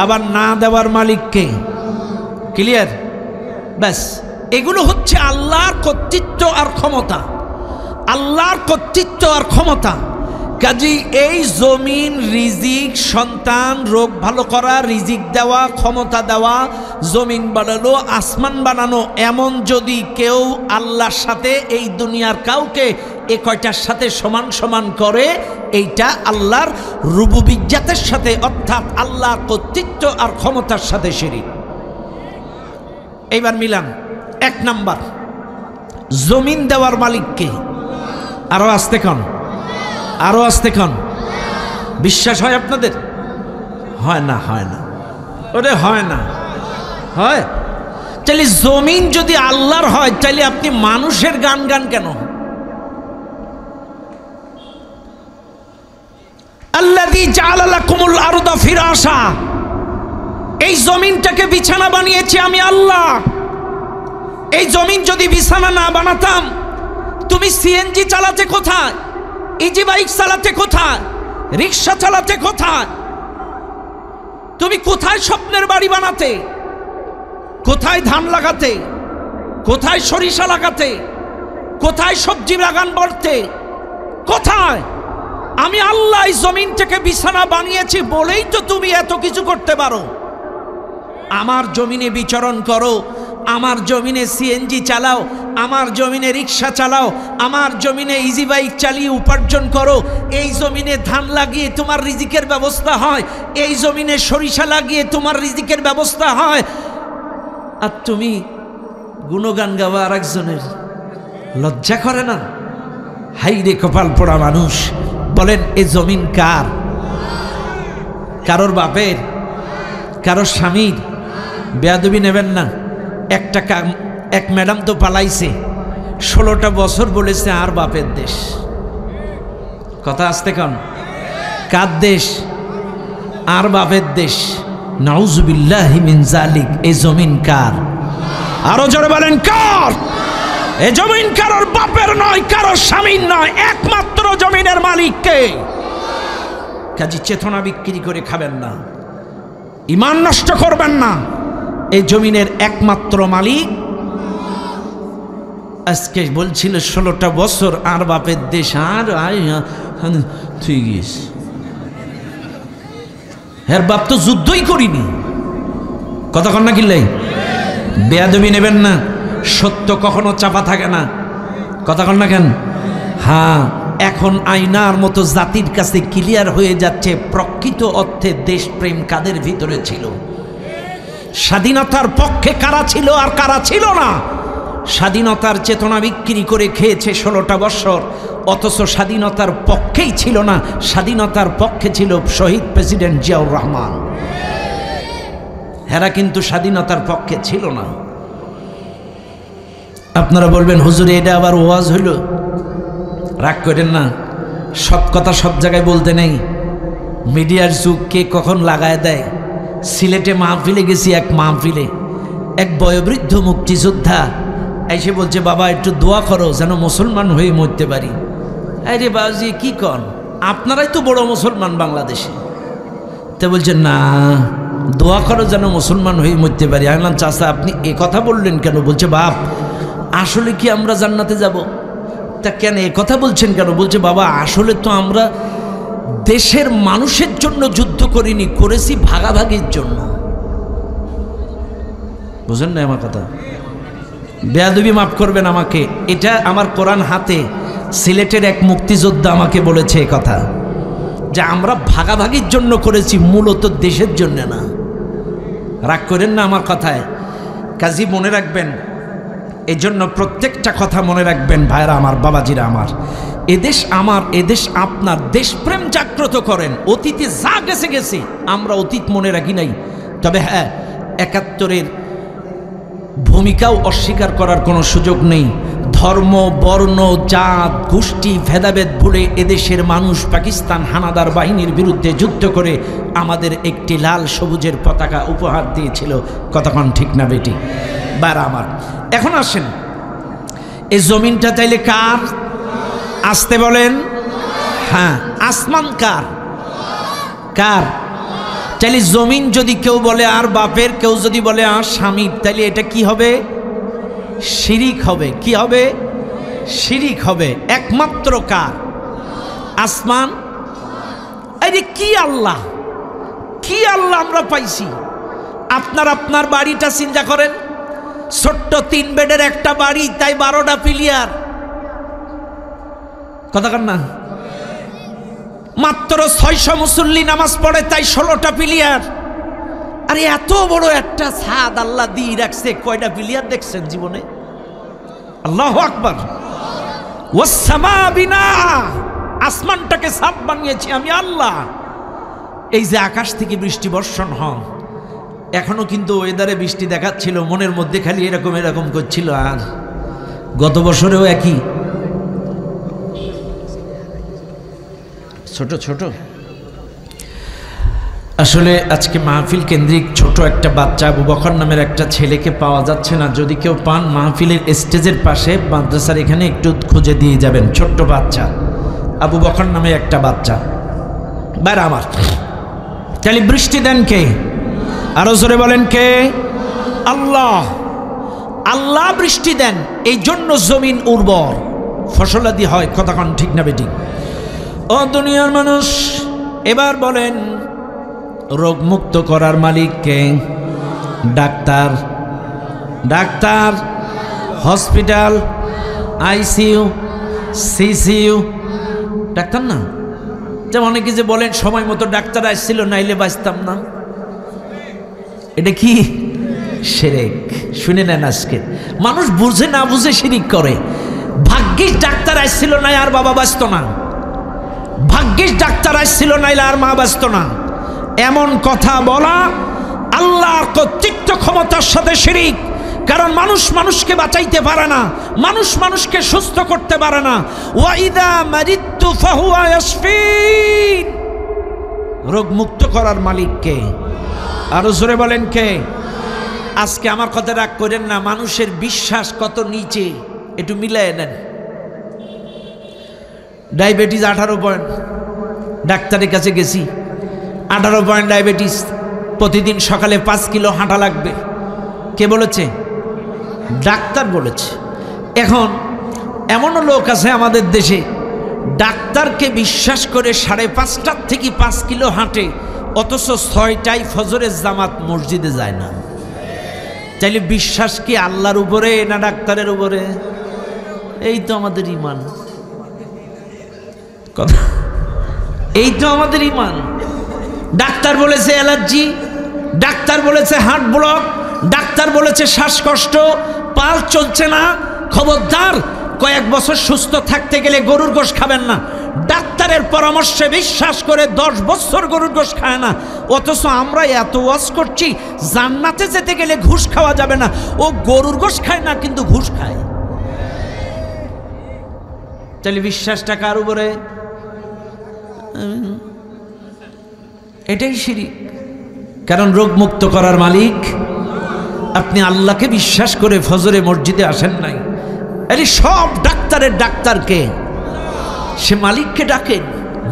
আবার না দেওয়ার মালিক কে? ক্লিয়ার? ব্যাস, এগুলো হচ্ছে আল্লাহর কর্তৃত্ব আর ক্ষমতা। আল্লাহর কর্তৃত্ব আর ক্ষমতা। কাজী এই জমিন, রিজিক, সন্তান, রোগ ভালো করা, রিজিক দেওয়া, ক্ষমতা দেওয়া, জমিন বানানো, আসমান বানানো, এমন যদি কেউ আল্লাহর সাথে এই দুনিয়ার কাউকে এ কয়টার সাথে সমান সমান করে, এইটা আল্লাহর রুবুবিয়্যাতের সাথে, অর্থাৎ আল্লাহর কর্তৃত্ব আর ক্ষমতার সাথে শিরিক। এইবার মিলান। 1 নাম্বার, জমিন দেওয়ার মালিক কে? আরো আসতে কন, আরো আসতে কন। বিশ্বাস হয় আপনাদের? হয় না, হয় না, ওরে হয় না। হয়? তাহলে জমিন যদি আল্লাহর হয়, তাহলে আপনি মানুষের গান গান কেন? আল্লাযী জাআলা লাকুমুল আরদা ফিরাশা, এই জমিনটাকে বিছানা বানিয়েছি আমি আল্লাহ। এই জমিন যদি বিছানা না বানাতাম, তুমি সিএনজি চালাতে কোথায়? ইজি বাইক চালাতে কোথায়? রিক্সা চালাতে কোথায়? তুমি কোথায় স্বপ্নের বাড়ি বানাতে? কোথায় ধান লাগাতে? কোথায় সরিষা লাগাতে? কোথায় সবজি বাগান করতে? কোথায়? আমি আল্লাহ এই জমিনটাকে বিছানা বানিয়েছি বলেই তো তুমি এত কিছু করতে পারো। আমার জমিনে বিচরণ করো, আমার জমিনে সিএনজি চালাও, আমার জমিনে রিক্সা চালাও, আমার জমিনে ইজি বাইক চালিয়ে উপার্জন করো। এই জমিনে ধান লাগিয়ে তোমার রিজিকের ব্যবস্থা হয়, এই জমিনে সরিষা লাগিয়ে তোমার রিজিকের ব্যবস্থা হয়। আর তুমি গুণগান গাওয়া আর একজনের, লজ্জা করে না? হাই রে কপাল পোড়া মানুষ। বলেন, এ জমিন কার? কারোর বাপের? কারোর স্বামীর? বেয়াদবি নেবেন না। এক ম্যাডাম তো পালাইছে, 16টা বছর বলেছে আর বাপের দেশ। কথা আসতে কন, কার দেশ? আর বাপের দেশ। নাউজুবিল্লাহি মিন যালিক। এই জমিন কার? আরো জোরে বলেন, কার? এই জমিন কারোর বাপের নয়, কারোর স্বামীর নয়, একমাত্র জমিনের মালিক কে? কাজী চেতনা বিক্রি করে খাবেন না, ঈমান নষ্ট করবেন না। এই জমিনের একমাত্র মালিক। আজকে বলছিল 16টা বছর আর বাপের দেশ। আর ঠিক আছে, হ্যাঁ বাপ তো যুদ্ধই করিনি। কতক্ষণ না কিনলে বেয়াদবি নেবেন না। সত্য কখনো চাপা থাকে না। কতক্ষণ না কেন? হ্যাঁ, এখন আয়নার মতো জাতির কাছে ক্লিয়ার হয়ে যাচ্ছে প্রকৃত অর্থে দেশপ্রেম কাদের ভিতরে ছিল, স্বাধীনতার পক্ষে কারা ছিল আর কারা ছিল না। স্বাধীনতার চেতনা বিক্রি করে খেয়েছে 16টা বছর, অথচ স্বাধীনতার পক্ষেই ছিল না। স্বাধীনতার পক্ষে ছিল শহীদ প্রেসিডেন্ট জিয়াউর রহমান। হেরা কিন্তু স্বাধীনতার পক্ষে ছিল না। আপনারা বলবেন, হুজুর এটা আবার ওয়াজ হইল? রাগ করেন না, সব কথা সব জায়গায় বলতে নেই। মিডিয়ার যুগ কে কখন লাগায় দেয়। সিলেটে মাহফিলে গেছি, এক মাহফিলে এক বয়োবৃদ্ধ মুক্তিযোদ্ধা এসে বলছে, বাবা একটু দোয়া করো যেন মুসলমান হয়ে মরতে পারি। আরে বাবাজি কি কন, আপনারাই তো বড় মুসলমান বাংলাদেশে। তা বলছে, না দোয়া করো যেন মুসলমান হয়ে মরতে পারি। আমি বললাম, চাচা আপনি এ কথা বললেন কেন? বলছে, বাপ আসলে কি আমরা জান্নাতে যাব? তা কেন এ কথা বলছেন কেন? বলছে বাবা আসলে তো আমরা দেশের মানুষের জন্য যুদ্ধ করিনি, করেছি ভাগাভাগির জন্য। বুঝেন না আমার কথা? বেয়াদবি মাফ করবেন আমাকে, এটা আমার কোরআন হাতে সিলেটের এক মুক্তিযোদ্ধা আমাকে বলেছে এ কথা, যে আমরা ভাগাভাগির জন্য করেছি, মূলত দেশের জন্য না। রাগ করেন না আমার কথায়, কাজী মনে রাখবেন। এই জন্য প্রত্যেকটা কথা মনে রাখবেন ভাইরা আমার, বাবাজিরা আমার। এদেশ আমার, এদেশ আপনার। দেশপ্রেম জাগ্রত করেন। অতীতে যা গেছে গেছে, আমরা অতীত মনে রাখি নাই। তবে হ্যাঁ, ৭১-এর ভূমিকাও অস্বীকার করার কোনো সুযোগ নেই। ধর্ম, বর্ণ, জাত, গোষ্ঠী ভেদাভেদ ভুলে এদেশের মানুষ পাকিস্তান হানাদার বাহিনীর বিরুদ্ধে যুদ্ধ করে আমাদের একটি লাল সবুজের পতাকা উপহার দিয়েছিল। কতক্ষণ ঠিক না বেটি? বারা আমার, এখন আসেন, এই জমিনটা তাইলে কার? আসতে বলেন। হ্যাঁ, আসমান কার? কার? তাইলে জমিন যদি কেউ বলে আর বাপের, কেউ যদি বলে আর স্বামীর, তাইলে এটা কি হবে? শিরিক হবে। কি হবে? শিরিক হবে। একমাত্র কার? আসমান। আরে কি আল্লাহ, কি আল্লাহ আমরা পাইছি? আপনার বাড়িটা চিন্তা করেন, ছোট্ট 3 বেডের একটা বাড়ি, তাই 12টা পিলিয়ার। কথা কন না? মাত্র 600 মুসল্লি নামাজ পড়ে, তাই 16টা পিলিয়ার। আরে এত বড় একটা ছাদ আল্লাহ দিয়ে রাখছে, কয়টা পিলিয়ার দেখছেন জীবনে? আল্লাহু আকবার। ওয়াসসামা বিনা, আসমানটাকে ছাদ বানিয়েছি আমি আল্লাহ। এই যে আকাশ থেকে বৃষ্টি বর্ষণ হয়, এখনো কিন্তু ওয়েদারে বৃষ্টি দেখাচ্ছিল, মনের মধ্যে খালি এরকম এরকম করছিল। আর গত বছরেও একই, ছোট ছোট। আসলে আজকে মাহফিল কেন্দ্রিক ছোট একটা বাচ্চা, আবু বকর নামের একটা ছেলেকে পাওয়া যাচ্ছে না। যদি কেউ পান, মাহফিলের স্টেজের পাশে মাদ্রাসার এখানে একটু খুঁজে দিয়ে যাবেন। ছোট্ট বাচ্চা, আবু বকর নামে একটা বাচ্চা। বাইরে আমার, তাহলে বৃষ্টি দেন কে? আরো জোরে বলেন কে? আল্লাহ। আল্লাহ বৃষ্টি দেন, এই জন্য জমিন উর্বর, ফসলাদি হয়। কতক্ষণ ঠিক না বেটি? ও দুনিয়ার মানুষ, এবার বলেন রোগ মুক্ত করার মালিক কে? Doctor. Doctor, hospital, ICU, CCU, doctor না? যেমন অনেকে যে বলেন সময় মতো ডাক্তার আসছিল, নাইলে বাঁচতাম না। এটা কি? শিরক। শুনে নেন, আজকে মানুষ বুঝে না বুঝে শিরিক করে। ভাগ্যিস ডাক্তার আসছিল, নাই আর বাবা বাঁচত না। ভাগ্যিস ডাক্তার আসছিল, নাইলে আর মা বাঁচত না। এমন কথা বলা আল্লাহর কর্তৃত্ব ক্ষমতার সাথে শিরিক। কারণ মানুষ মানুষকে বাঁচাইতে পারে না, মানুষ মানুষকে সুস্থ করতে পারে না। ওয়াইদা মারিতু ফাহুয়া ইয়াশফিন, রোগ মুক্ত করার মালিক কে? আরো জোরে বলেন কে? আজকে আমার কথা রাগ করেন না, মানুষের বিশ্বাস কত নিচে একটু মিলাই নেন। ডায়াবেটিস 18 পয়েন্ট, ডাক্তারের কাছে গেছি, 18 পয়েন্ট ডায়াবেটিস, প্রতিদিন সকালে 5 কিলো হাঁটা লাগবে। কে বলেছে? ডাক্তার বলেছে। এখন এমনও লোক আছে আমাদের দেশে, ডাক্তারকে বিশ্বাস করে 5:30 থেকে 5 কিলো হাঁটে, অথচ 6টায় ফজরের জামাত মসজিদে যায় না। তাইলে বিশ্বাস কি আল্লাহর উপরে না ডাক্তারের উপরে? এই তো আমাদের ঈমান। কথা, এই তো আমাদের ঈমান। ডাক্তার বলেছে অ্যালার্জি, ডাক্তার বলেছে হার্ট ব্লক, ডাক্তার বলেছে শ্বাসকষ্ট, পাল চলছে না। খবরদার, কয়েক বছর সুস্থ থাকতে গেলে গরুর গোশত খাবেন না। ডাক্তারের পরামর্শে বিশ্বাস করে 10 বছর গরুর গোশত খায় না, অথচ আমরা এত ওয়াজ করছি জান্নাতে যেতে গেলে ঘুষ খাওয়া যাবে না। ও গরুর গোশত খায় না, কিন্তু ঘুষ খায়। তাহলে বিশ্বাসটা কার উপরে? এটাই শিরিক। কারণ রোগ মুক্ত করার মালিক আপনি আল্লাহকে বিশ্বাস করে ফজরে মসজিদে আসেন নাই। আরে সব ডাক্তারের ডাক্তারকে, সে মালিককে ডাকেন।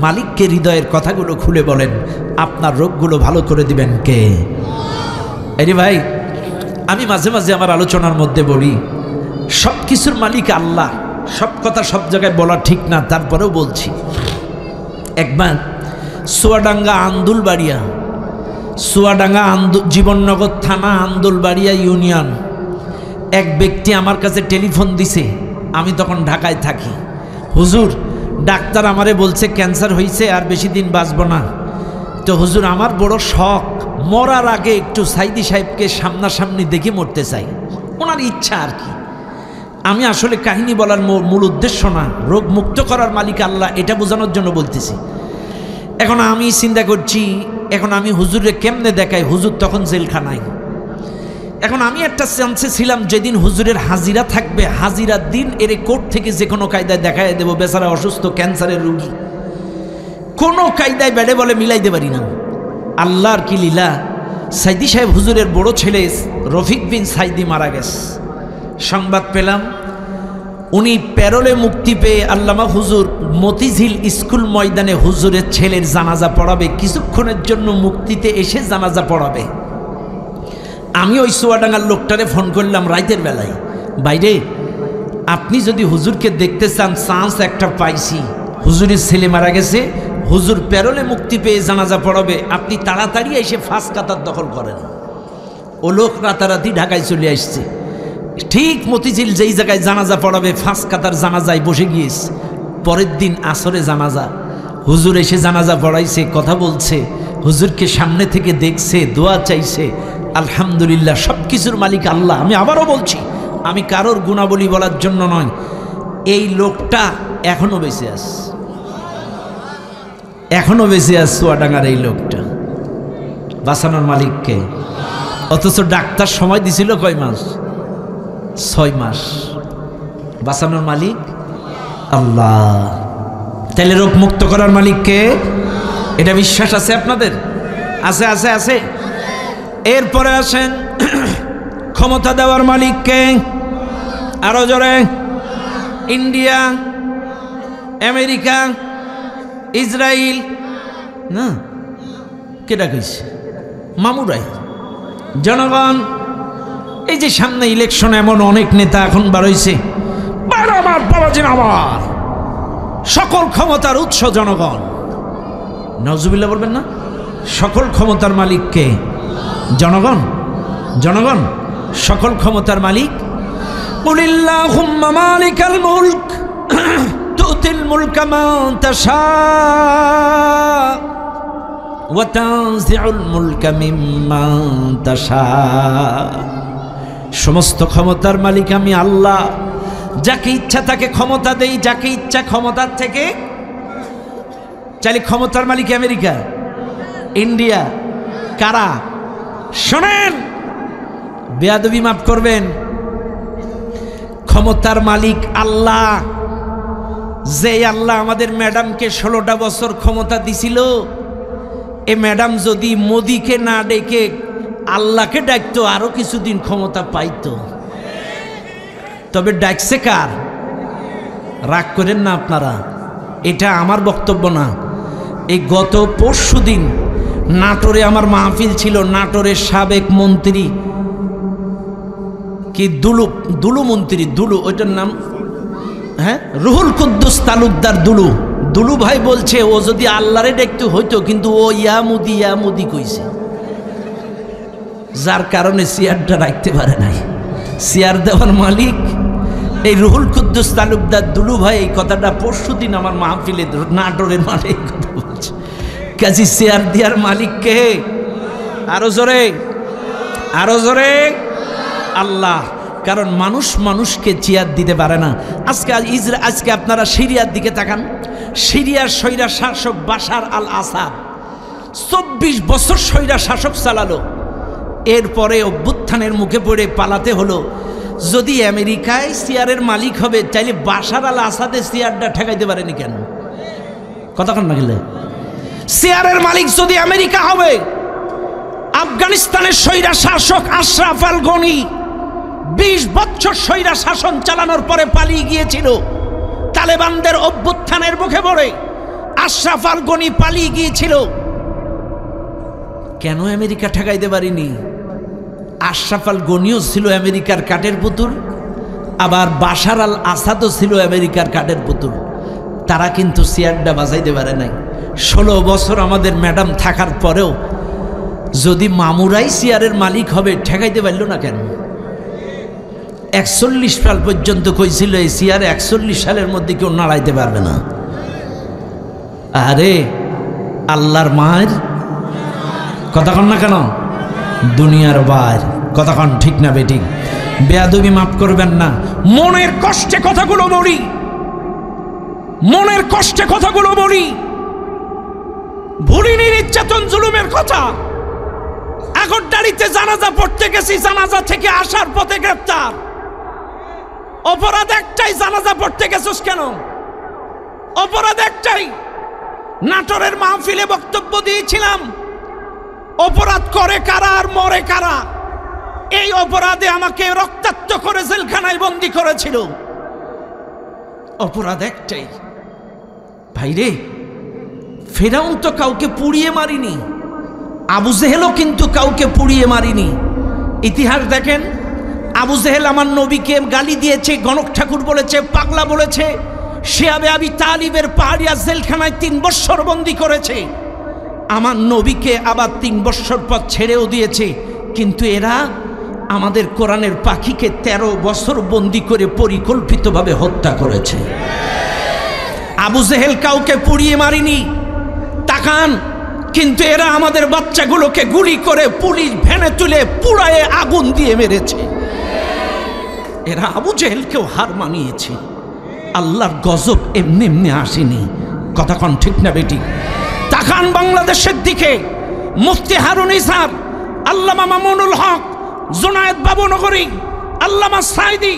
মালিককে হৃদয়ের কথাগুলো খুলে বলেন, আপনার রোগগুলো ভালো করে দিবেন কে? আরে ভাই, আমি মাঝে মাঝে আমার আলোচনার মধ্যে বলি, সব কিছুর মালিক আল্লাহ। সব কথা সব জায়গায় বলা ঠিক না, তারপরেও বলছি। একবার চুয়াডাঙ্গা আন্দুলবাড়িয়া, চুয়াডাঙ্গা জীবননগর থানা আন্দুলবাড়িয়া ইউনিয়ন, এক ব্যক্তি আমার কাছে টেলিফোন দিছে। আমি তখন ঢাকায় থাকি। হুজুর, ডাক্তার আমারে বলছে ক্যান্সার হয়েছে, আর বেশি দিন বাঁচব না। তো হুজুর, আমার বড় শখ, মরার আগে একটু সাইদি সাহেবকে সামনাসামনি দেখে মরতে চাই। ওনার ইচ্ছা আর কি। আমি আসলে কাহিনী বলার মূল উদ্দেশ্য না, রোগ মুক্ত করার মালিক আল্লাহ, এটা বোঝানোর জন্য বলতেছি। এখন আমি চিন্তা করছি, এখন আমি হুজুরে কেমনে দেখাই? হুজুর তখন জেলখানায়। এখন আমি একটা চান্সে ছিলাম, যেদিন হুজুরের হাজিরা থাকবে, হাজিরার দিন এর কোর্ট থেকে যে কোনো কায়দায় দেখাই দেবো। বেচারা অসুস্থ ক্যান্সারের রুগী, কোনো কায়দায় বেড়ে বলে মিলাইতে পারি না। আল্লাহর কি লীলা! সাইদি সাহেব হুজুরের বড় ছেলে রফিক বিন সাইদি মারা গেছে। সংবাদ পেলাম উনি প্যারোলে মুক্তি পেয়ে আল্লামা হুজুর মতিঝিল স্কুল ময়দানে হুজুরের ছেলের জানাজা পড়াবে, কিছুক্ষণের জন্য মুক্তিতে এসে জানাজা পড়াবে। আমি ওই চুয়াডাঙ্গার লোকটারে ফোন করলাম রাতের বেলায়, বাইরে আপনি যদি হুজুরকে দেখতে চান, চান্স একটা পাইছি, হুজুরের ছেলে মারা গেছে, হুজুর প্যারোলে মুক্তি পেয়ে জানাজা পড়াবে, আপনি তাড়াতাড়ি এসে ফাঁস কাতার দখল করেন। ও লোক রাতারাতি ঢাকায় চলে আসছে। ঠিক মতিঝিল যেই জায়গায় জানাজা পড়াবে, ফাঁস কাতার জানাজায় বসে গিয়েছে। পরের দিন আসরে জানাজা, হুজুর এসে জানাজা পড়াইছে, কথা বলছে, হুজুরকে সামনে থেকে দেখছে, দোয়া চাইছে। আলহামদুলিল্লাহ, সব কিছুর মালিক আল্লাহ। আমি আবারও বলছি, আমি কারোর গুণাবলী বলার জন্য নয়, এই লোকটা এখনো বেঁচে আছে, এখনো বেঁচে আছে চুয়াডাঙ্গার এই লোকটা। বাঁচানোর মালিককে। অথচ ডাক্তার সময় দিছিল কয় মাস? 6 মাস। বাঁচানোর মালিক আল্লাহ। তাহলে রোগ মুক্ত করার মালিককে, এটা বিশ্বাস আছে আপনাদের? আছে আছে আছে। এরপরে আসেন ক্ষমতা দেওয়ার মালিককে। আরো জোরে। ইন্ডিয়া, আমেরিকা, ইসরায়েল, না কেটা কইছে? মামুরাই। জনগণ, এই যে সামনে ইলেকশন, এমন অনেক নেতা এখন বাড়াইছে, আমার বাবাজিন, আমার সকল ক্ষমতার উৎস জনগণ। নাউজুবিল্লাহ বলবেন না? সকল ক্ষমতার মালিককে জনগণ। জনগণ সকল ক্ষমতার মালিক। কুলিল্লাহুম্মা মালিকাল মুলক তুতিল মুলকা মান তাশা ওয়া তানজিউল মুলকা মিম্মান তাশা। সমস্ত ক্ষমতার মালিক আমি আল্লাহ। যাকে ইচ্ছা তাকে ক্ষমতা দেই, যাকে ইচ্ছা ক্ষমতার থেকে চাইলে। ক্ষমতার মালিক আমেরিকা, ইন্ডিয়া, কারা? শোনেন, বেয়াদবি মাফ করবেন, ক্ষমতার মালিক আল্লাহ। যে আল্লাহ আমাদের ম্যাডামকে 16টা বছর ক্ষমতা দিছিল, এ ম্যাডাম যদি মোদিকে না ডেকে আল্লাহকে ডাকতো, আরো কিছুদিন ক্ষমতা পাইতো। তবে ডাকছে কার? রাগ করেন না আপনারা, এটা আমার বক্তব্য না। এই গত পরশুদিন নাটোরে আমার মাহফিল ছিল। নাটোরের সাবেক মন্ত্রী কি দুলু মন্ত্রী, দুলু, ওইটার নাম, হ্যাঁ, রুহুল কুদ্দুস তালুকদার দুলু। দুলু ভাই বলছে ও যদি আল্লাহরে দেখতে হইতো, কিন্তু ও ইয়া মুদি কইছে, যার কারণে চেয়ারটা রাখতে পারে নাই। চেয়ার দেওয়ার মালিক এই রুহুল কুদ্দুস তালুকদার দুলু ভাই। এই কথাটা পরশুদিন আমার মাহফিলে নাটোরের মাঠে এই কথা বলছে। কাজী চেয়ার দেওয়ার মালিক কে? আরো জোরে, আরো জোরে, আল্লাহ। কারণ মানুষ মানুষকে চেয়ার দিতে পারে না। আজকে আপনারা সিরিয়ার দিকে তাকান। সিরিয়ার স্বৈরা শাসক বাশার আল আসাদ 24 বছর স্বৈরা শাসক চালালো। এরপরে অভ্যুত্থানের মুখে পড়ে পালাতে হলো। যদি আমেরিকায় চেয়ারের মালিক হবে, চাইলে বাশার আল আসাদের চেয়ারটা ঠেকাইতে পারেনি কেন? কথা কন না গেলে, চেয়ারের মালিক যদি আমেরিকা হবে, আফগানিস্তানের স্বৈরা শাসক আশরাফ আল গনি 20 বছর স্বৈরা শাসন চালানোর পরে পালিয়ে গিয়েছিল। তালেবানদের অভ্যুত্থানের মুখে পড়ে আশরাফ আল গনি পালিয়ে গিয়েছিল। কেন আমেরিকা ঠেকাইতে পারিনি? আশরাফ আল গনিও ছিল আমেরিকার কাঠের পুতুল, আবার বাশার আল আসাদও ছিল আমেরিকার কাঠের পুতুল, তারা কিন্তু চেয়ারটা বাজাইতে পারে নাই। 16 বছর আমাদের ম্যাডাম থাকার পরেও যদি মামুরাই চেয়ারের মালিক হবে, ঠেকাইতে পারল না কেন? 41 সাল পর্যন্ত কইছিল এই চেয়ার 41 সালের মধ্যে কেউ নাড়াইতে পারবে না। আরে আল্লাহর মায়ের কথা কন না কেন? দুনিয়ার বাইর কথা কন, ঠিক না বেঠিক? বেয়াদবি মাফ করবেন না। মনের কষ্টে কথাগুলো বলি, মনের কষ্টে কথাগুলো বলি। ভুলিনি নির্যাতন জুলুমের কথা। আগরদাড়িতে জানাজা পড়তে গেছি, জানাজা থেকে আসার পথে গ্রেফতার। অপরাধ একটাই, জানাজা পড়তে গেছিস কেন? অপরাধ একটাই, নাটোরের মাহফিলে বক্তব্য দিয়েছিলাম, অপরাধ করে কারা আর মরে কারা। এই অপরাধে আমাকে রক্তাক্ত করে জেলখানায় বন্দী করেছিল। অপরাধ একটাই ভাইরে। ফেরাউন তো কাউকে পুড়িয়ে মারিনি, আবু জেহেলও কিন্তু কাউকে পুড়িয়ে মারিনি। ইতিহাস দেখেন, আবু জেহেল আমার নবীকে গালি দিয়েছে, গণক ঠাকুর বলেছে, পাগলা বলেছে। শিয়াবে আবি তালিবের পাহাড়িয়া জেলখানায় 3 বছর বন্দী করেছে। আমার নবীকে আবার 3 বছর পর ছেড়েও দিয়েছে। কিন্তু এরা আমাদের কোরআনের পাখিকে 13 বছর বন্দী করে পরিকল্পিতভাবে হত্যা করেছে। আবু জেহেল কাউকে পুড়িয়ে মারিনি, তাকান। কিন্তু এরা আমাদের বাচ্চাগুলোকে গুলি করে পুলিশ ভ্যানে তুলে পুড়ায়ে আগুন দিয়ে মেরেছে। এরা আবু জেহেলকেও হার মানিয়েছে। আল্লাহর গজব এমনি এমনি আসেনি, কথা কন ঠিক না বেটি? তাকান বাংলাদেশের দিকে, মুফতি হারুন ইসার, আল্লামা মামুনুল হক, জুনায়েদ বাবুনগরী, আল্লামা সাইদি,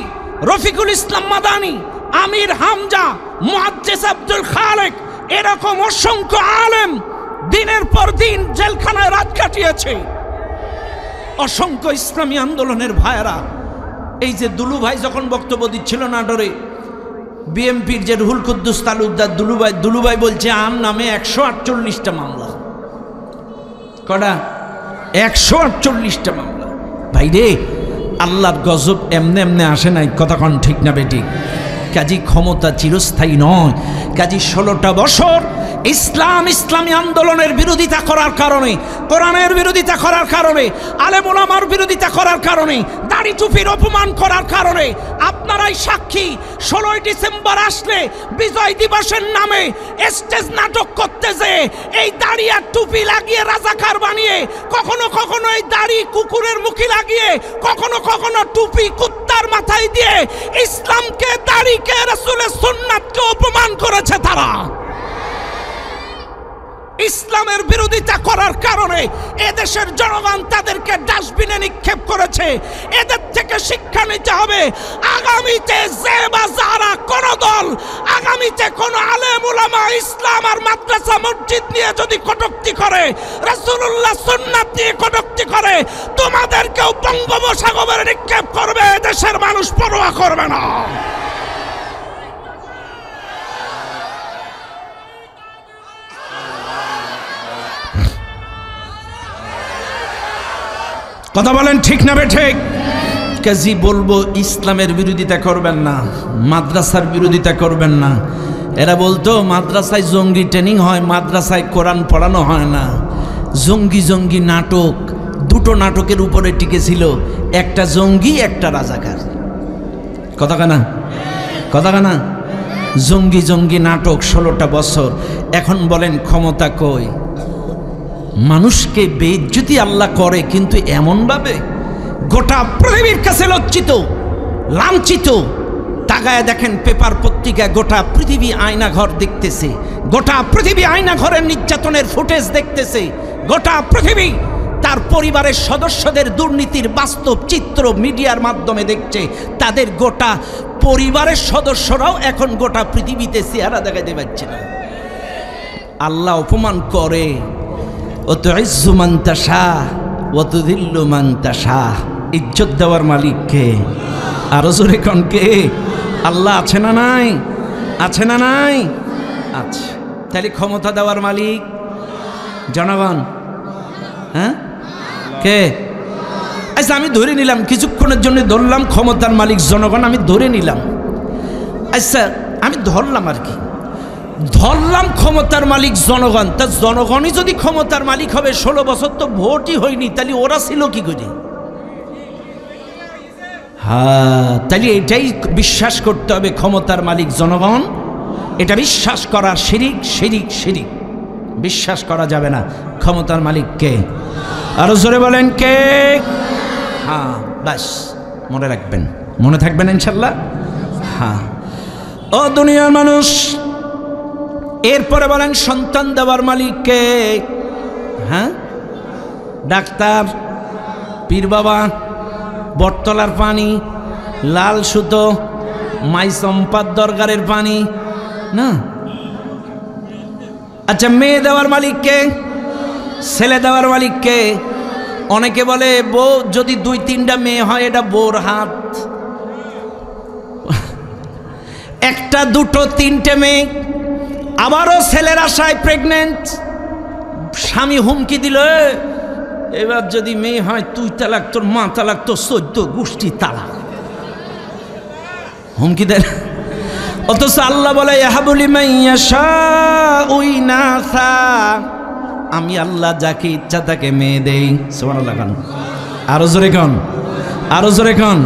রফিকুল ইসলাম মাদানী, আমির হামজা, মুহাদ্দিস আব্দুল খালেক, এরকম অসংখ্য আলেম দিনের পর দিন জেলখানায় রাত কাটিয়েছে। অসংখ্য ইসলামী আন্দোলনের ভাইয়েরা, এই যে দুলু ভাই যখন বক্তব্য দিচ্ছিল নাটোরে, বিএমপির যে রুহুল কুদ্দুস তালুকদার দুলু ভাই বলছে আম নামে 148টা মামলা। কটা? 148টা মামলা। ভাই রে, আল্লাহর গজব এমনে এমনে আসে নাই, কথা কন ঠিক না বেটি? কাজী ক্ষমতা চিরস্থায়ী নয়। কাজী 16টা বছর ইসলামী আন্দোলনের বিরোধিতা করার কারণে, কোরআনের বিরোধিতা করার কারণে, আলেম ওলামার বিরোধিতা করার কারণে, দাড়ি টুপির অপমান করার কারণে আপনারাই সাক্ষী। 16ই ডিসেম্বর আসলে বিজয় দিবসের নামে স্টেজ নাটক করতে যে এই দাড়ি আর টুপি লাগিয়ে রাজাকার বানিয়ে, কখনো কখনো এই দাড়ি কুকুরের মুখে লাগিয়ে, কখনো কখনো টুপি কুত্তার মাথায় দিয়ে ইসলামকে, দাড়িকে, রাসূলের সুন্নাতকে অপমান করেছে তারা। ইসলামের বিরোধিতা করার কারণে এদেশের জনগণ তাদেরকে ডাস্টবিনে নিক্ষেপ করেছে। এদের থেকে শিক্ষা নিতে হবে। আগামীতে যে বা যারা কোন দল আগামীতে কোন আলেম ওলামা ইসলাম আর মাদ্রাসা মসজিদ নিয়ে যদি কটূক্তি করে, রাসূলুল্লাহ সুন্নাত নিয়ে কটূক্তি করে, তোমাদেরকেও বঙ্গোপসাগরে নিক্ষেপ করবে। এদেশের মানুষ পরোয়া করবে না। কথা বলেন ঠিক না বেঠিক? কাজী বলবো ইসলামের বিরোধিতা করবেন না, মাদ্রাসার বিরোধিতা করবেন না। এরা বলতো মাদ্রাসায় জঙ্গি ট্রেনিং হয়, মাদ্রাসায় কোরআন পড়ানো হয় না। জঙ্গি নাটক, 2টো নাটকের উপরে টিকেছিল, একটা জঙ্গি একটা রাজাকার। কথা কানা জঙ্গি নাটক 16টা বছর। এখন বলেন ক্ষমতা কই? মানুষকে বেইজ্জতি আল্লাহ করে, কিন্তু এমনভাবে গোটা পৃথিবীর কাছে লজ্জিত, লাঞ্ছিত। তাকায় দেখেন পেপার পত্রিকায় গোটা পৃথিবী আয়নাঘর দেখতেছে, গোটা পৃথিবী আয়নাঘরের নির্যাতনের ফুটেজ দেখতেছে, গোটা পৃথিবী তার পরিবারের সদস্যদের দুর্নীতির বাস্তব চিত্র মিডিয়ার মাধ্যমে দেখছে। তাদের গোটা পরিবারের সদস্যরাও এখন গোটা পৃথিবীতে চেহারা দেখাতে পারছে না। আল্লাহ অপমান করে। ওয়াতুইজ্জু মান তাশা ওয়াতুযিল্লু মান তাশা। ইজ্জত দেওয়ার মালিক কে? আরো জোরে কোন কে? আল্লাহ আছে না নাই? আছে না নাই? আছে। তাহলে ক্ষমতা দেওয়ার মালিক জনগণ, হ্যাঁ কে? আচ্ছা আমি ধরে নিলাম, কিছুক্ষণের জন্য ধরলাম ক্ষমতার মালিক জনগণ, আমি ধরে নিলাম। আচ্ছা আমি ধরলাম আর কি, ধরলাম ক্ষমতার মালিক জনগণ। তা জনগণই যদি ক্ষমতার মালিক হবে, 16 বছর তো ভোটই হয়নি, তাহলে ওরা ছিল কি করে? হ্যাঁ, তাহলে এটাই বিশ্বাস করতে হবে, ক্ষমতার মালিক জনগণ। এটা বিশ্বাস করা শিরিক, শিরিক, শিরিক। বিশ্বাস করা যাবে না। ক্ষমতার মালিক কে? আরো জোরে বলেন কে? হ্যাঁ, বাস মনে রাখবেন, মনে থাকবেন ইনশাল্লাহ। হ্যাঁ, ও দুনিয়ার মানুষ, এরপরে বলেন সন্তান দেওয়ার মালিক কে? হ্যাঁ, ডাক্তার, পীর বাবা, বটতলার পানি, লাল সুতো, মাই সম্পাদ দরগারের পানি না। আচ্ছা, মেয়ে দেওয়ার মালিক কে? ছেলে দেওয়ার মালিক কে? অনেকে বলে বউ যদি 2-3টা মেয়ে হয় এটা বউর হাত। 1, 2, 3টে মেয়ে, আবারও ছেলের আশায় প্রেগনেন্ট, স্বামী হুমকি দিল, এবার যদি মেয়ে হয় তুই তালাক, তোর মা তালাক, তোর 14 গোষ্ঠী তালাক, হুমকি দেন। অথচ আল্লাহ বলে ইয়াহাবুলি মাইয়াশাউ ইনাসা, আমি আল্লাহ যাকে ইচ্ছা তাকে মেয়ে দেই। সুবহানাল্লাহ। খান আরো জোরে খান, আরো জোরে খান।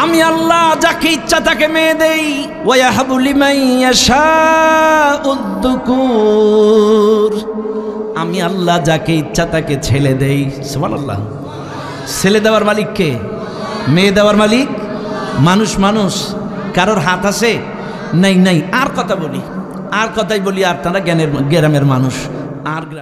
আমি আল্লাহ যাকে ইচ্ছা তাকে মেয়ে দেই। ওয়া ইয়াহাবুলি মাইয়াশাউ যুকুর, আমি আল্লাহ যাকে ইচ্ছা তাকে ছেলে দেই। সুবহানাল্লাহ। ছেলে দেওয়ার মালিক কে? মেয়ে দেওয়ার মালিক মানুষ। মানুষ কারোর হাত আছে? নাই, নাই। আর কথা বলি, আর কথাই বলি, আর তারা গ্রামের মানুষ, আর গ্রাম